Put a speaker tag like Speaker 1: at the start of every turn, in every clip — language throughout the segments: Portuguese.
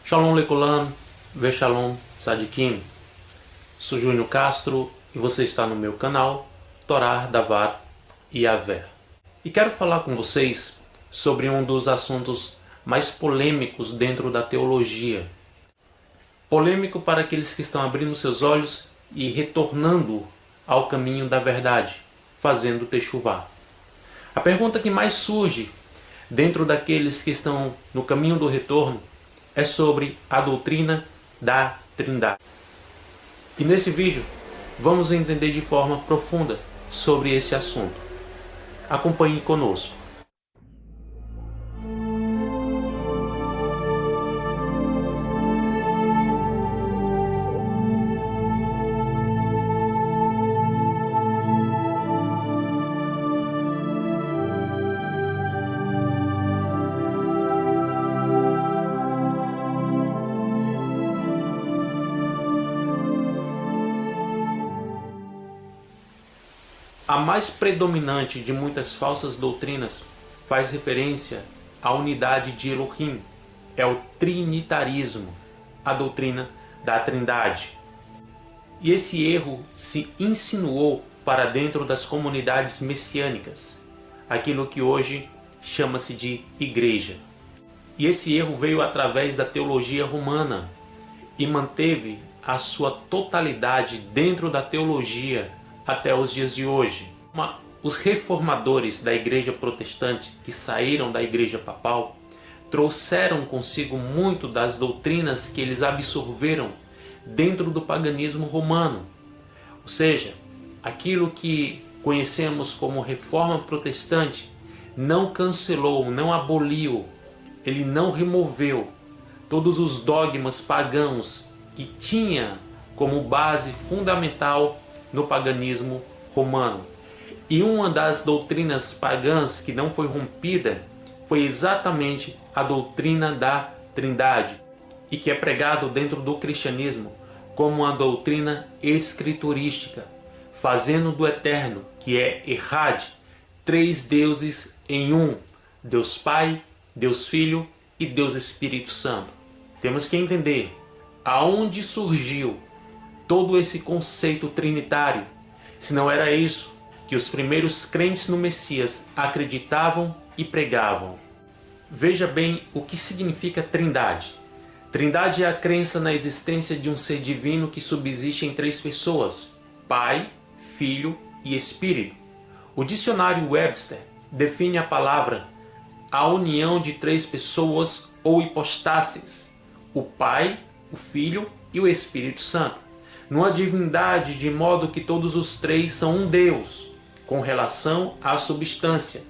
Speaker 1: Shalom Lekolam, Veshalom Sadikim. Sou Júnior Castro e você está no meu canal Torá, Davar e Aver. E quero falar com vocês sobre um dos assuntos mais polêmicos dentro da teologia. Polêmico para aqueles que estão abrindo seus olhos e retornando ao caminho da verdade, fazendo techuvá. A pergunta que mais surge dentro daqueles que estão no caminho do retorno é sobre a doutrina da Trindade. E nesse vídeo vamos entender de forma profunda sobre esse assunto. Acompanhe conosco. A mais predominante de muitas falsas doutrinas faz referência à unidade de Elohim, é o trinitarismo, a doutrina da Trindade. E esse erro se insinuou para dentro das comunidades messiânicas, aquilo que hoje chama-se de igreja. E esse erro veio através da teologia romana e manteve a sua totalidade dentro da teologia até os dias de hoje. Os reformadores da igreja protestante que saíram da igreja papal trouxeram consigo muito das doutrinas que eles absorveram dentro do paganismo romano. Ou seja, aquilo que conhecemos como reforma protestante não cancelou, não aboliu, ele não removeu todos os dogmas pagãos que tinha como base fundamental no paganismo romano. E uma das doutrinas pagãs que não foi rompida foi exatamente a doutrina da Trindade, e que é pregado dentro do cristianismo como uma doutrina escriturística, fazendo do eterno, que é Errad, três deuses em um: Deus Pai, Deus Filho e Deus Espírito Santo. Temos que entender aonde surgiu todo esse conceito trinitário, se não era isso que os primeiros crentes no Messias acreditavam e pregavam. Veja bem o que significa Trindade. Trindade é a crença na existência de um ser divino que subsiste em três pessoas: Pai, Filho e Espírito. O dicionário Webster define a palavra a união de três pessoas ou hipostásis: o Pai, o Filho e o Espírito Santo, numa divindade de modo que todos os três são um Deus, com relação à substância,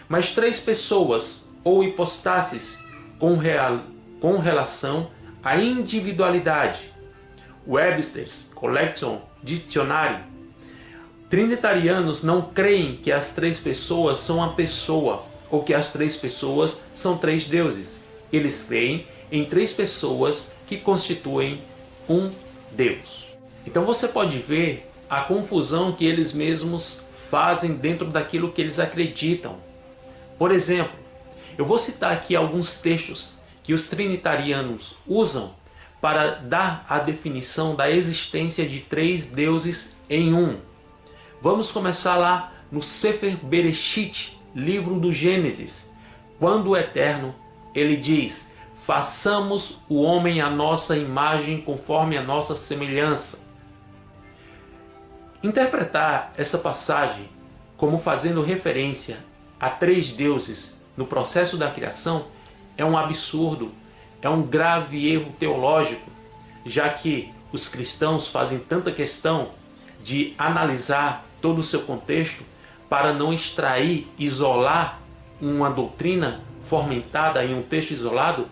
Speaker 1: mas três pessoas ou hipostásis com relação à individualidade. Webster's Collection Dictionary. Trinitarianos não creem que as três pessoas são uma pessoa ou que as três pessoas são três deuses. Eles creem em três pessoas que constituem um Deus. Então você pode ver a confusão que eles mesmos fazem dentro daquilo que eles acreditam. Por exemplo, eu vou citar aqui alguns textos que os trinitarianos usam para dar a definição da existência de três deuses em um. Vamos começar lá no Sefer Bereshit, livro do Gênesis, quando o Eterno ele diz: façamos o homem à nossa imagem conforme a nossa semelhança. Interpretar essa passagem como fazendo referência a três deuses no processo da criação é um absurdo, é um grave erro teológico, já que os cristãos fazem tanta questão de analisar todo o seu contexto para não extrair, isolar uma doutrina fomentada em um texto isolado.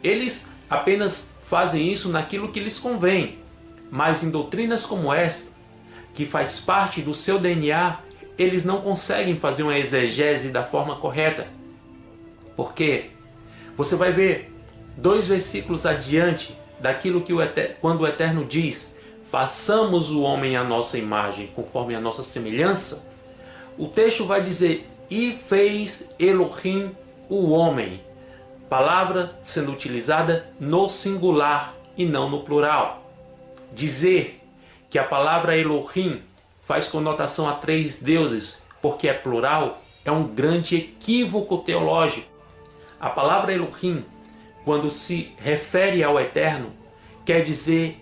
Speaker 1: Eles apenas fazem isso naquilo que lhes convém, mas em doutrinas como esta, que faz parte do seu DNA, eles não conseguem fazer uma exegese da forma correta. Por quê? Você vai ver 2 versículos adiante daquilo que quando o Eterno diz: façamos o homem à nossa imagem, conforme a nossa semelhança, o texto vai dizer: e fez Elohim o homem. palavra sendo utilizada no singular e não no plural. Dizer que a palavra Elohim faz conotação a 3 deuses porque é plural é um grande equívoco teológico. A palavra Elohim, quando se refere ao Eterno, quer dizer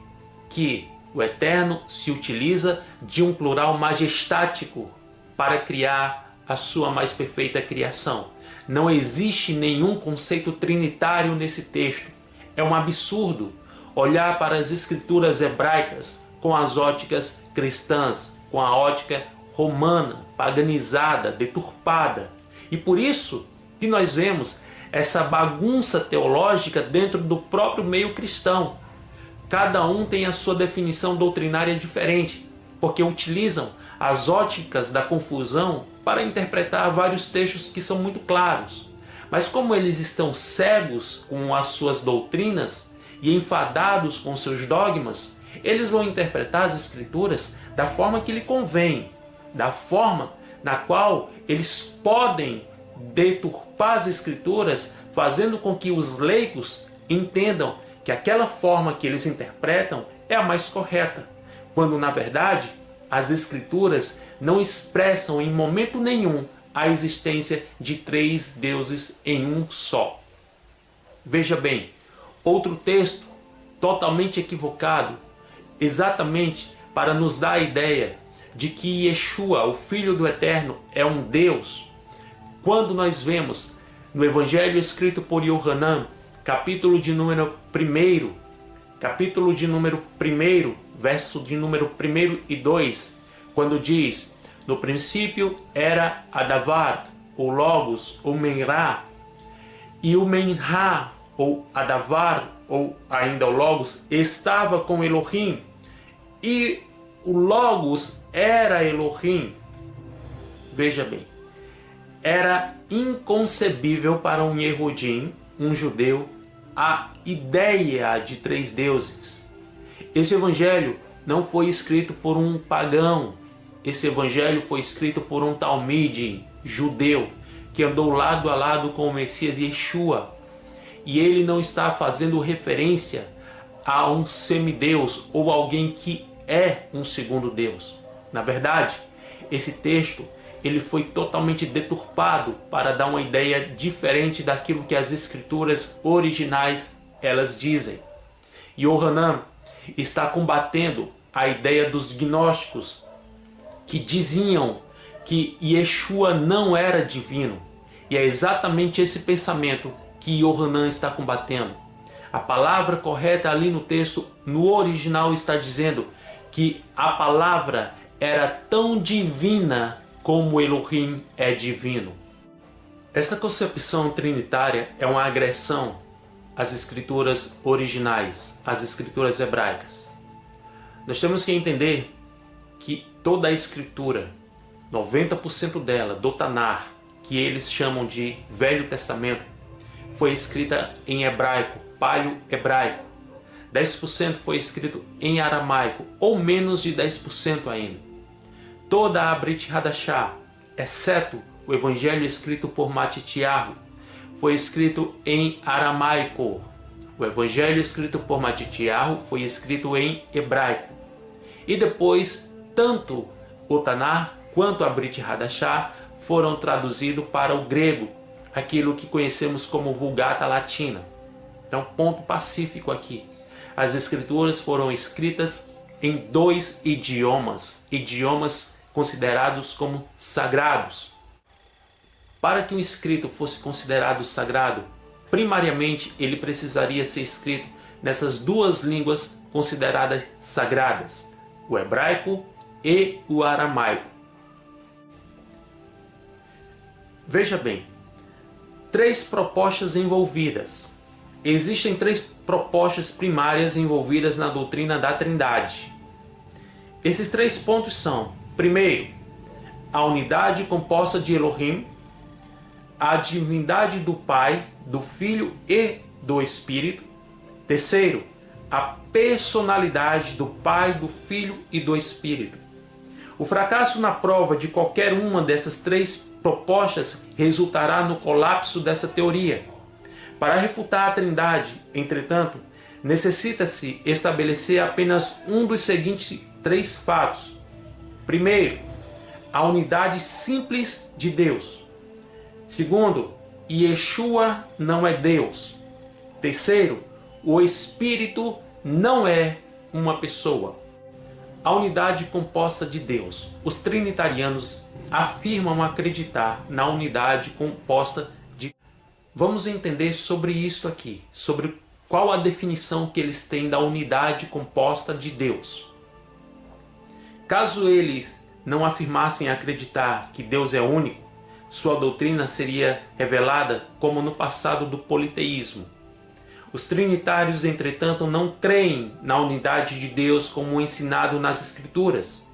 Speaker 1: que o Eterno se utiliza de um plural majestático para criar a sua mais perfeita criação. Não existe nenhum conceito trinitário nesse texto. É um absurdo olhar para as escrituras hebraicas com as óticas cristãs, com a ótica romana, paganizada, deturpada. E por isso que nós vemos essa bagunça teológica dentro do próprio meio cristão. Cada um tem a sua definição doutrinária diferente, porque utilizam as óticas da confusão para interpretar vários textos que são muito claros. Mas como eles estão cegos com as suas doutrinas e enfadados com seus dogmas, eles vão interpretar as escrituras da forma que lhe convém, da forma na qual eles podem deturpar as escrituras, fazendo com que os leigos entendam que aquela forma que eles interpretam é a mais correta, quando na verdade as escrituras não expressam em momento nenhum a existência de 3 deuses em um só. Veja bem, outro texto totalmente equivocado, exatamente para nos dar a ideia de que Yeshua, o Filho do Eterno, é um Deus. Quando nós vemos no Evangelho escrito por Yohanan, capítulo de número 1, verso de número 1 e 2, quando diz: no princípio era Adavar, ou Logos, ou Menrá, e o Menrá, ou Adavar, ou ainda o Logos, estava com Elohim, e o Logos era Elohim. Veja bem, era inconcebível para um Yehudim, um judeu, a ideia de 3 deuses. Esse evangelho não foi escrito por um pagão. Esse evangelho foi escrito por um talmide judeu que andou lado a lado com o Messias Yeshua. E ele não está fazendo referência a um semideus ou alguém que é um segundo Deus. Na verdade, esse texto ele foi totalmente deturpado para dar uma ideia diferente daquilo que as escrituras originais elas dizem. Yohanan está combatendo a ideia dos gnósticos que diziam que Yeshua não era divino. E é exatamente esse pensamento que Yohanan está combatendo. A palavra correta ali no texto, no original, está dizendo que a palavra era tão divina como Elohim é divino. Essa concepção trinitária é uma agressão às escrituras originais, às escrituras hebraicas. Nós temos que entender que toda a escritura, 90% dela, do Tanar, que eles chamam de Velho Testamento, foi escrita em hebraico, paleo-hebraico. 10% foi escrito em aramaico, ou menos de 10% ainda. Toda a Brit Hadashah, exceto o evangelho escrito por Matitiyahu, foi escrito em aramaico. O evangelho escrito por Matitiyahu foi escrito em hebraico. E depois, tanto o Tanar quanto a Brit Hadashah foram traduzidos para o grego, aquilo que conhecemos como Vulgata Latina. Então, ponto pacífico aqui. As escrituras foram escritas em 2 idiomas considerados como sagrados. Para que um escrito fosse considerado sagrado, primariamente ele precisaria ser escrito nessas 2 línguas consideradas sagradas, o hebraico e o aramaico. Veja bem, 3 propostas envolvidas. Existem 3 propostas primárias envolvidas na doutrina da Trindade. Esses 3 pontos são: primeiro, a unidade composta de Elohim, a divindade do Pai, do Filho e do Espírito. Terceiro, a personalidade do Pai, do Filho e do Espírito. O fracasso na prova de qualquer uma dessas 3 propostas resultará no colapso dessa teoria. Para refutar a Trindade, entretanto, necessita-se estabelecer apenas um dos seguintes 3 fatos. Primeiro, a unidade simples de Deus. Segundo, Yeshua não é Deus. Terceiro, o Espírito não é uma pessoa. A unidade composta de Deus. Os trinitarianos afirmam acreditar na unidade composta de Deus. Vamos entender sobre isto aqui, sobre qual a definição que eles têm da unidade composta de Deus. Caso eles não afirmassem acreditar que Deus é único, sua doutrina seria revelada como no passado do politeísmo. Os trinitários, entretanto, não creem na unidade de Deus como ensinado nas Escrituras.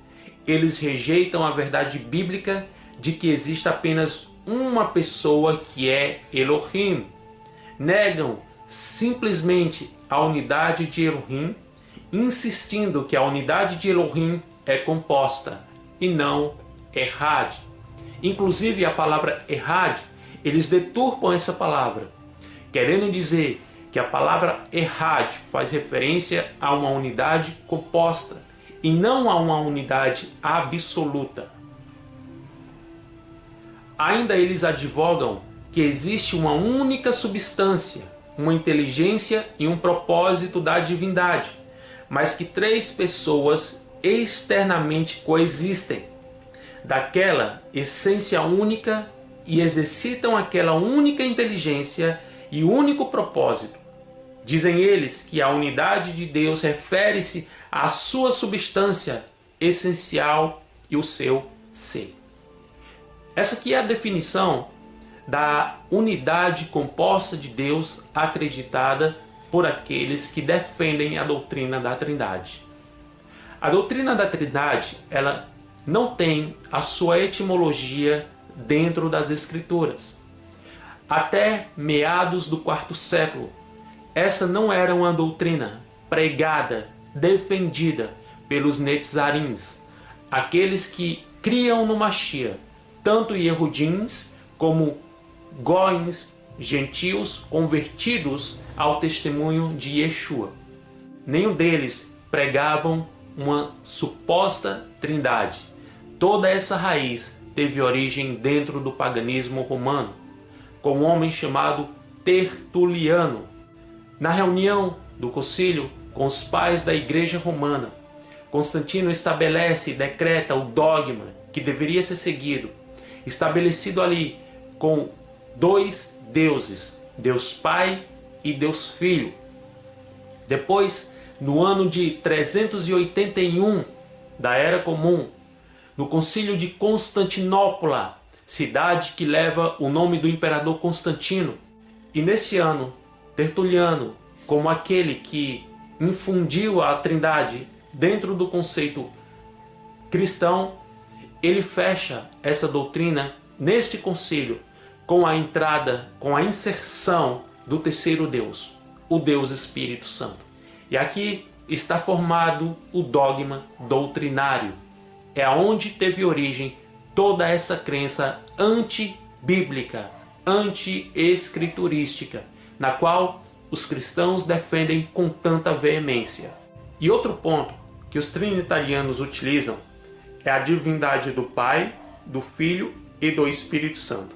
Speaker 1: Eles rejeitam a verdade bíblica de que existe apenas uma pessoa que é Elohim. Negam simplesmente a unidade de Elohim, insistindo que a unidade de Elohim é composta e não Errad. Inclusive a palavra Errad, eles deturpam essa palavra, querendo dizer que a palavra Errad faz referência a uma unidade composta e não a uma unidade absoluta. Ainda eles advogam que existe uma única substância, uma inteligência e um propósito da divindade, mas que 3 pessoas externamente coexistem, daquela essência única, e exercitam aquela única inteligência e único propósito. Dizem eles que a unidade de Deus refere-se à sua substância essencial e o seu ser. Essa aqui é a definição da unidade composta de Deus acreditada por aqueles que defendem a doutrina da Trindade. A doutrina da Trindade, ela não tem a sua etimologia dentro das Escrituras. Até meados do 4º século, essa não era uma doutrina pregada, defendida pelos Netzarins, aqueles que criam no Mashiach, tanto Yehudins como Goins, gentios convertidos ao testemunho de Yeshua. Nenhum deles pregavam uma suposta trindade. Toda essa raiz teve origem dentro do paganismo romano, com um homem chamado Tertuliano. Na reunião do concílio com os pais da Igreja Romana, Constantino estabelece e decreta o dogma que deveria ser seguido, estabelecido ali com 2 deuses, Deus Pai e Deus Filho. Depois, no ano de 381 da Era Comum, no concílio de Constantinopla, cidade que leva o nome do imperador Constantino, e nesse ano, Tertuliano, como aquele que infundiu a Trindade dentro do conceito cristão, ele fecha essa doutrina neste concílio com a entrada, com a inserção do terceiro Deus, o Deus Espírito Santo. E aqui está formado o dogma doutrinário. É aonde teve origem toda essa crença antibíblica, anti-escriturística, na qual os cristãos defendem com tanta veemência. E outro ponto que os trinitarianos utilizam é a divindade do Pai, do Filho e do Espírito Santo.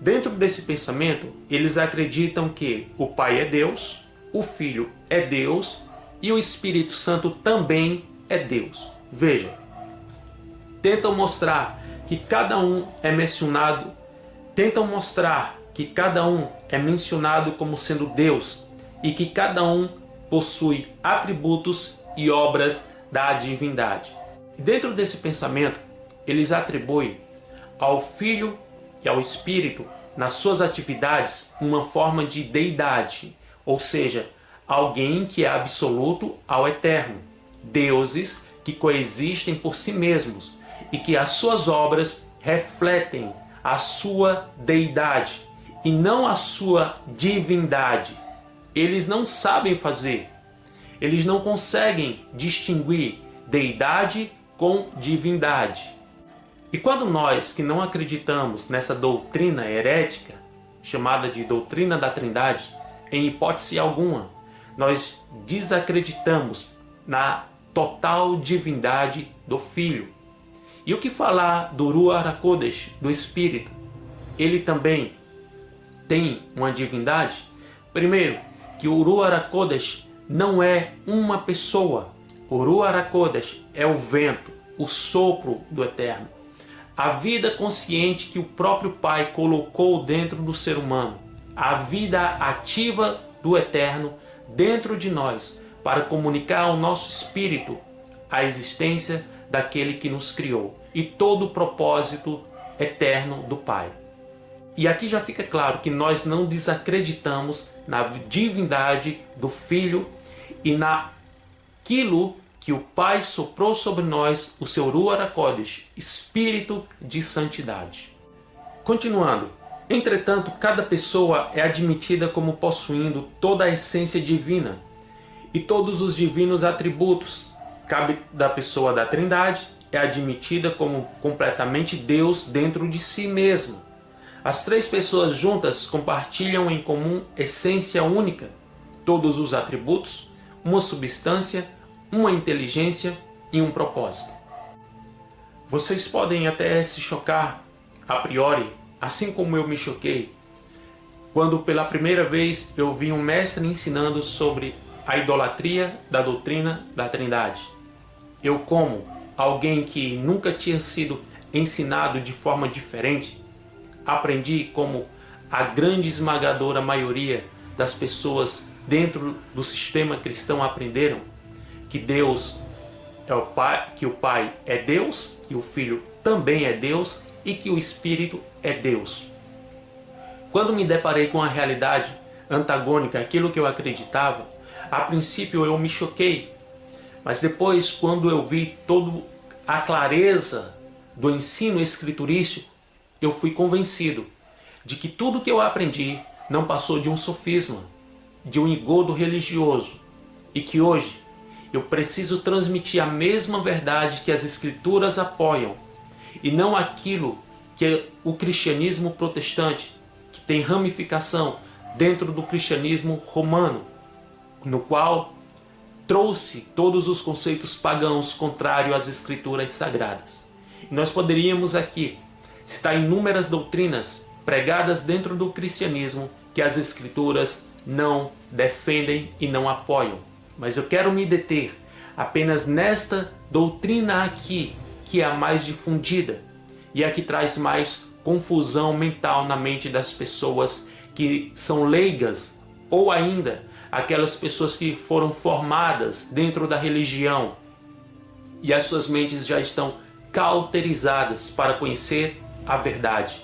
Speaker 1: Dentro desse pensamento, eles acreditam que o Pai é Deus, o Filho é Deus e o Espírito Santo também é Deus. Veja, tentam mostrar que cada um é mencionado como sendo Deus e que cada um possui atributos e obras da divindade. E dentro desse pensamento, eles atribuem ao Filho e ao Espírito, nas suas atividades, uma forma de deidade, ou seja, alguém que é absoluto ao eterno, deuses que coexistem por si mesmos e que as suas obras refletem a sua deidade e não a sua divindade. Eles não sabem fazer, eles não conseguem distinguir deidade com divindade. E quando nós que não acreditamos nessa doutrina herética chamada de doutrina da Trindade, em hipótese alguma, nós desacreditamos na total divindade do Filho. E o que falar do Ruach HaKodesh, do Espírito? Ele também tem uma divindade? Primeiro, que o Ruach HaKodesh não é uma pessoa. O Ruach HaKodesh é o vento, o sopro do Eterno. A vida consciente que o próprio Pai colocou dentro do ser humano. A vida ativa do Eterno dentro de nós, para comunicar ao nosso espírito a existência daquele que nos criou e todo o propósito eterno do Pai. E aqui já fica claro que nós não desacreditamos na divindade do Filho e naquilo que o Pai soprou sobre nós, o seu Ruach HaKodesh, Espírito de Santidade. Continuando, entretanto, cada pessoa é admitida como possuindo toda a essência divina e todos os divinos atributos. Cabe da pessoa da Trindade, é admitida como completamente Deus dentro de si mesma. As três pessoas juntas compartilham em comum essência única, todos os atributos, uma substância, uma inteligência e um propósito. Vocês podem até se chocar a priori, assim como eu me choquei, quando pela primeira vez eu vi um mestre ensinando sobre a idolatria da doutrina da Trindade. Eu, como alguém que nunca tinha sido ensinado de forma diferente, aprendi como a grande esmagadora maioria das pessoas dentro do sistema cristão aprenderam que Deus é o Pai, que o Pai é Deus, que o Filho também é Deus e que o Espírito é Deus. Quando me deparei com a realidade antagônica àquilo que eu acreditava, a princípio eu me choquei, mas depois, quando eu vi toda a clareza do ensino escriturístico, eu fui convencido de que tudo que eu aprendi não passou de um sofisma, de um engodo religioso, e que hoje eu preciso transmitir a mesma verdade que as Escrituras apoiam, e não aquilo que o cristianismo protestante, que tem ramificação dentro do cristianismo romano, no qual trouxe todos os conceitos pagãos contrários às Escrituras sagradas. E nós poderíamos aqui citar inúmeras doutrinas pregadas dentro do cristianismo que as Escrituras não defendem e não apoiam. Mas eu quero me deter apenas nesta doutrina aqui, que é a mais difundida e a que traz mais confusão mental na mente das pessoas que são leigas, ou ainda aquelas pessoas que foram formadas dentro da religião e as suas mentes já estão cauterizadas para conhecer a verdade.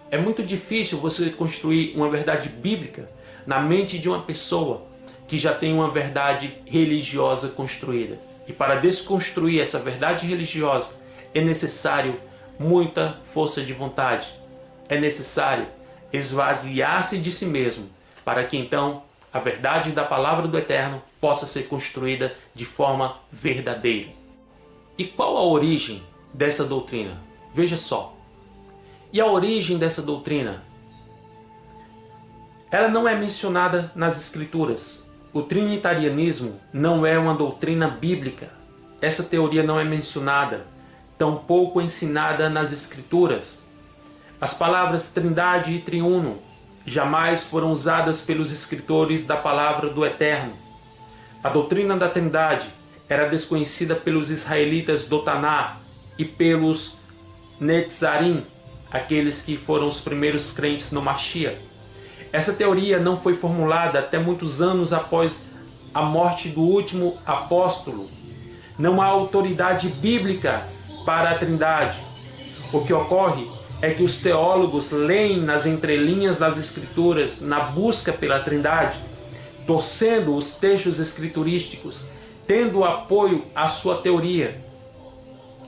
Speaker 1: É muito difícil você construir uma verdade bíblica na mente de uma pessoa que já tem uma verdade religiosa construída. E para desconstruir essa verdade religiosa é necessário muita força de vontade. É necessário esvaziar-se de si mesmo para que então a verdade da palavra do Eterno possa ser construída de forma verdadeira. E qual a origem dessa doutrina? Veja só. E a origem dessa doutrina? Ela não é mencionada nas Escrituras. O trinitarianismo não é uma doutrina bíblica. Essa teoria não é mencionada, tampouco ensinada nas Escrituras. As palavras Trindade e Triuno jamais foram usadas pelos escritores da palavra do Eterno. A doutrina da Trindade era desconhecida pelos israelitas do Taná e pelos Netzarim, aqueles que foram os primeiros crentes no Mashiach. Essa teoria não foi formulada até muitos anos após a morte do último apóstolo. Não há autoridade bíblica para a Trindade. O que ocorre é que os teólogos leem nas entrelinhas das Escrituras na busca pela Trindade, torcendo os textos escriturísticos, tendo apoio à sua teoria.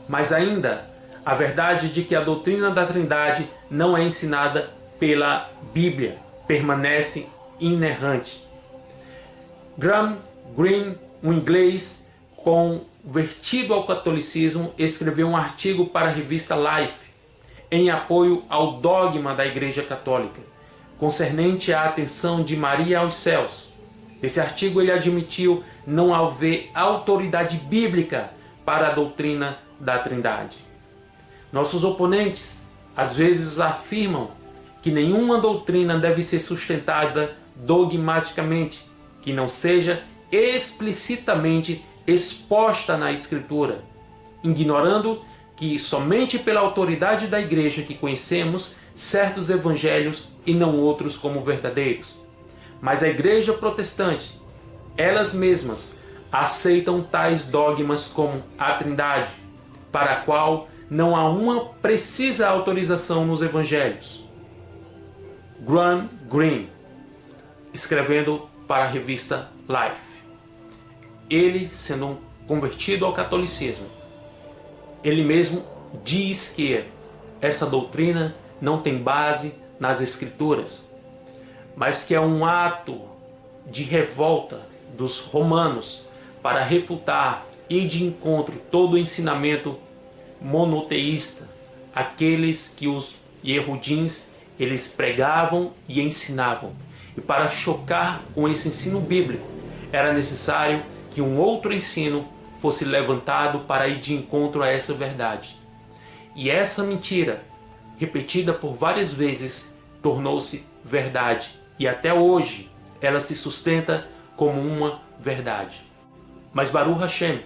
Speaker 1: Mas ainda, a verdade de que a doutrina da Trindade não é ensinada pela Bíblia permanece inerrante. Graham Greene, um inglês convertido ao catolicismo, escreveu um artigo para a revista Life em apoio ao dogma da Igreja Católica. concernente à ascensão de Maria aos céus. Nesse artigo ele admitiu não haver autoridade bíblica para a doutrina da Trindade. Nossos oponentes às vezes afirmam que nenhuma doutrina deve ser sustentada dogmaticamente, que não seja explicitamente exposta na Escritura, ignorando que somente pela autoridade da Igreja que conhecemos certos evangelhos e não outros como verdadeiros. Mas a Igreja protestante, elas mesmas, aceitam tais dogmas como a Trindade, para a qual não há uma precisa autorização nos evangelhos. Graham Greene, escrevendo para a revista Life. Ele, sendo convertido ao catolicismo, ele mesmo diz que essa doutrina não tem base nas Escrituras, mas que é um ato de revolta dos romanos para refutar e de encontro todo o ensinamento monoteísta, aqueles que os Yehudins eles pregavam e ensinavam. E para chocar com esse ensino bíblico, era necessário que um outro ensino fosse levantado para ir de encontro a essa verdade. E essa mentira, repetida por várias vezes, tornou-se verdade. E até hoje ela se sustenta como uma verdade. Mas Baruch Hashem,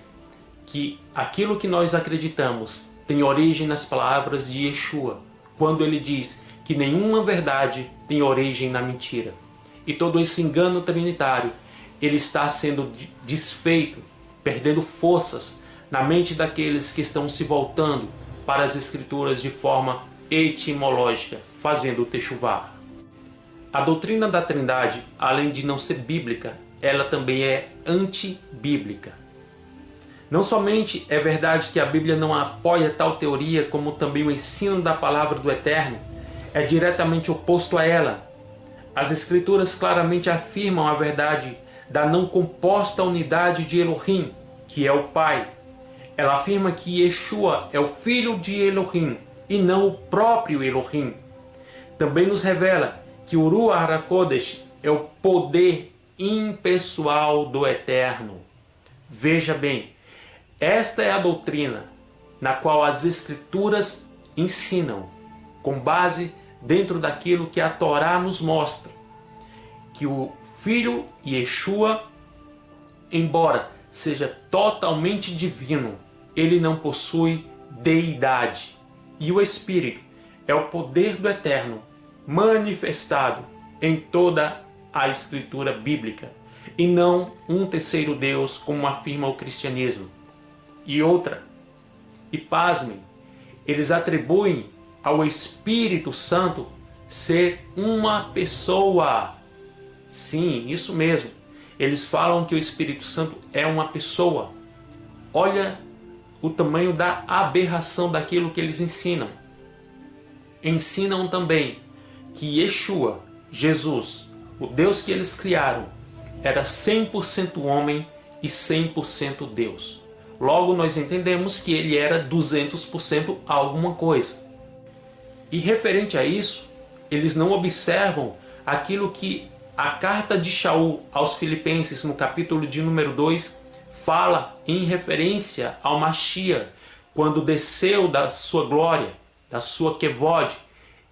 Speaker 1: que aquilo que nós acreditamos tem origem nas palavras de Yeshua, quando ele diz que nenhuma verdade tem origem na mentira. E todo esse engano trinitário, ele está sendo desfeito, perdendo forças na mente daqueles que estão se voltando para as Escrituras de forma etimológica, fazendo o techuvá. A doutrina da Trindade, além de não ser bíblica, ela também é antibíblica. Não somente é verdade que a Bíblia não apoia tal teoria, como também o ensino da palavra do Eterno é diretamente oposto a ela. As Escrituras claramente afirmam a verdade da não composta unidade de Elohim, que é o Pai. Ela afirma que Yeshua é o filho de Elohim e não o próprio Elohim. Também nos revela que o Ruach HaKodesh é o poder impessoal do Eterno. Veja bem, esta é a doutrina na qual as Escrituras ensinam, com base dentro daquilo que a Torá nos mostra, que o Filho Yeshua, embora seja totalmente divino, ele não possui deidade. E o Espírito é o poder do Eterno manifestado em toda a Escritura bíblica, e não um terceiro Deus, como afirma o cristianismo. E outra, e pasmem, eles atribuem ao Espírito Santo ser uma pessoa. Sim, isso mesmo. Eles falam que o Espírito Santo é uma pessoa. Olha o tamanho da aberração daquilo que eles ensinam. Ensinam também que Yeshua, Jesus, o Deus que eles criaram, era 100% homem e 100% Deus. Logo nós entendemos que ele era 200% alguma coisa. E referente a isso, eles não observam aquilo que a carta de Shaul aos Filipenses, no capítulo de número 2, fala em referência ao Mashiach, quando desceu da sua glória, da sua kevod,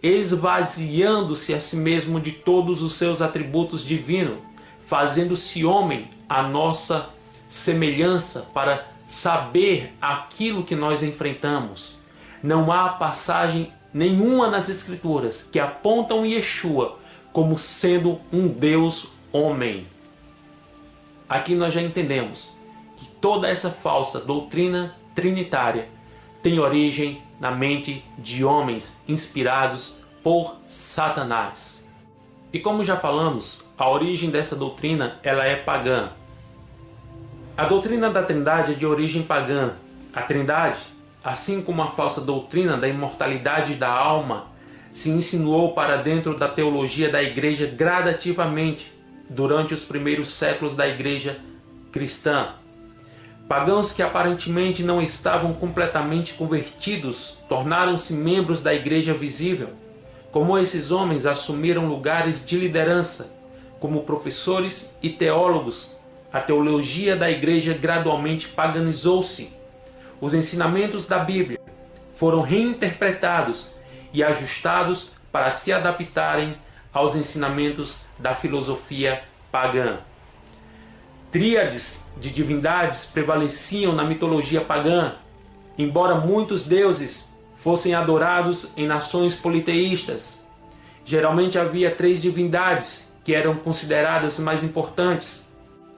Speaker 1: esvaziando-se a si mesmo de todos os seus atributos divinos, fazendo-se homem à nossa semelhança para saber aquilo que nós enfrentamos. Não há passagem nenhuma nas Escrituras que apontam Yeshua como sendo um Deus homem. Aqui nós já entendemos que toda essa falsa doutrina trinitária tem origem na mente de homens inspirados por Satanás. E como já falamos, a origem dessa doutrina ela é pagã. A doutrina da Trindade é de origem pagã. A Trindade, assim como a falsa doutrina da imortalidade da alma, se insinuou para dentro da teologia da igreja gradativamente durante os primeiros séculos da igreja cristã. Pagãos que aparentemente não estavam completamente convertidos tornaram-se membros da igreja visível, como esses homens assumiram lugares de liderança, como professores e teólogos, a teologia da igreja gradualmente paganizou-se. Os ensinamentos da Bíblia foram reinterpretados e ajustados para se adaptarem aos ensinamentos da filosofia pagã. Tríades de divindades prevaleciam na mitologia pagã, embora muitos deuses fossem adorados em nações politeístas. Geralmente havia 3 divindades que eram consideradas mais importantes.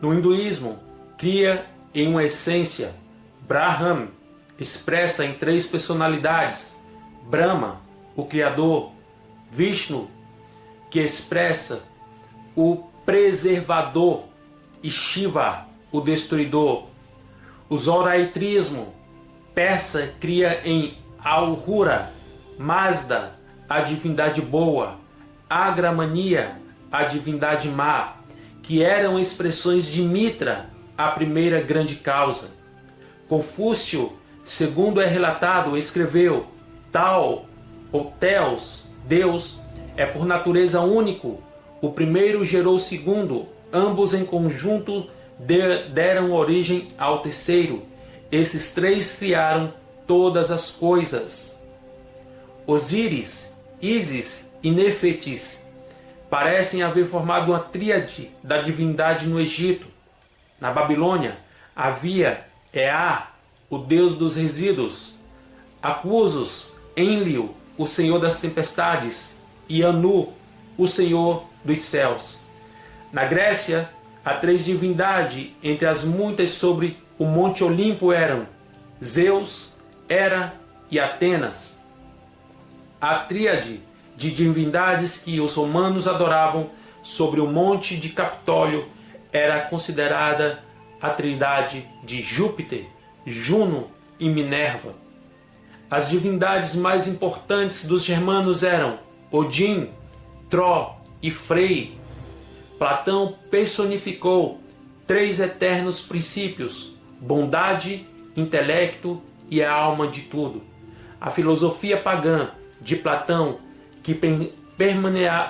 Speaker 1: No hinduísmo, Kriya em uma essência, Brahman, expressa em 3 personalidades, Brahma, o Criador, Vishnu, que expressa o preservador, e Shiva, o destruidor. O zoroastrismo persa cria em Ahura Mazda, a divindade boa, Agramania, a divindade má, que eram expressões de Mitra, a primeira grande causa. Confúcio, segundo é relatado, escreveu: Tao, ou Theos, Deus, é por natureza único. O primeiro gerou o segundo, ambos em conjunto deram origem ao terceiro. Esses 3 criaram todas as coisas. Osíris, Ísis e Néfertis parecem haver formado uma tríade da divindade no Egito. Na Babilônia havia Ea, o deus dos resíduos, Acusos, Enlil, o senhor das tempestades, e Anu, o senhor dos céus. Na Grécia, há 3 divindades, entre as muitas sobre o Monte Olimpo eram Zeus, Hera e Atenas. A tríade de divindades que os romanos adoravam sobre o Monte de Capitólio era considerada a trindade de Júpiter, Juno e Minerva. As divindades mais importantes dos germanos eram Odin, Tro e Frey. Platão personificou 3 eternos princípios: bondade, intelecto e a alma de tudo. A filosofia pagã de Platão, que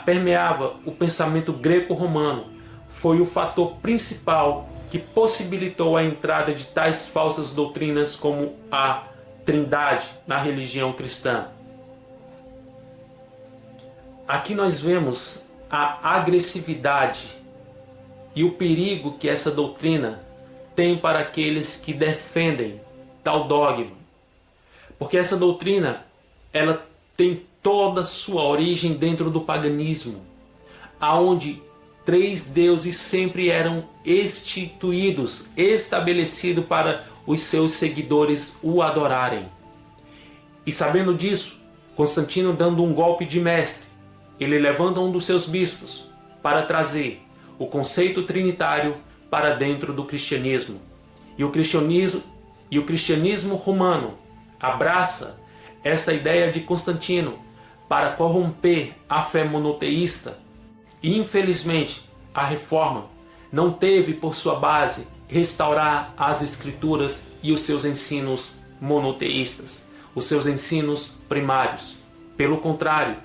Speaker 1: permeava o pensamento greco-romano, foi o fator principal que possibilitou a entrada de tais falsas doutrinas como a Trindade na religião cristã. Aqui nós vemos a agressividade e o perigo que essa doutrina tem para aqueles que defendem tal dogma. Porque essa doutrina, ela tem toda a sua origem dentro do paganismo, aonde 3 deuses sempre eram instituídos, estabelecidos para os seus seguidores o adorarem. E sabendo disso, Constantino, dando um golpe de mestre, ele levanta um dos seus bispos para trazer o conceito trinitário para dentro do cristianismo. E o cristianismo romano abraça essa ideia de Constantino para corromper a fé monoteísta. E infelizmente a reforma não teve por sua base restaurar as escrituras e os seus ensinos monoteístas, os seus ensinos primários. Pelo contrário,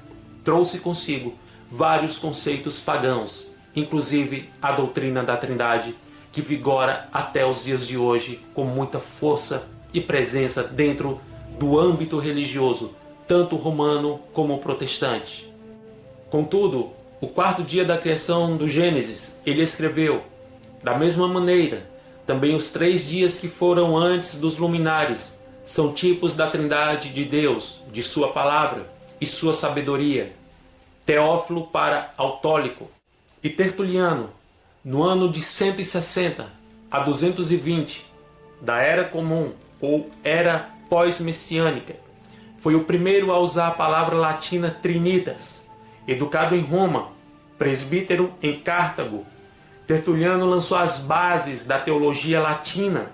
Speaker 1: trouxe consigo vários conceitos pagãos, inclusive a doutrina da Trindade, que vigora até os dias de hoje com muita força e presença dentro do âmbito religioso, tanto romano como protestante. Contudo, o 4º dia da criação do Gênesis, ele escreveu: da mesma maneira, também os 3 dias que foram antes dos luminares são tipos da Trindade de Deus, de sua palavra e sua sabedoria. Teófilo para Autólico. E Tertuliano, no ano de 160 a 220 da Era Comum ou Era Pós-Messiânica, foi o primeiro a usar a palavra latina trinitas. Educado em Roma, presbítero em Cartago, Tertuliano lançou as bases da teologia latina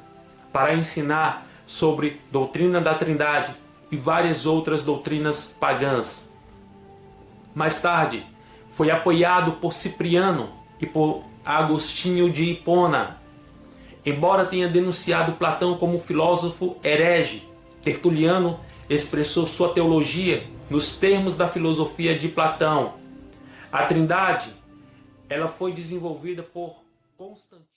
Speaker 1: para ensinar sobre doutrina da Trindade e várias outras doutrinas pagãs. Mais tarde, foi apoiado por Cipriano e por Agostinho de Hipona. Embora tenha denunciado Platão como filósofo herege, Tertuliano expressou sua teologia nos termos da filosofia de Platão. A Trindade, ela foi desenvolvida por Constantino.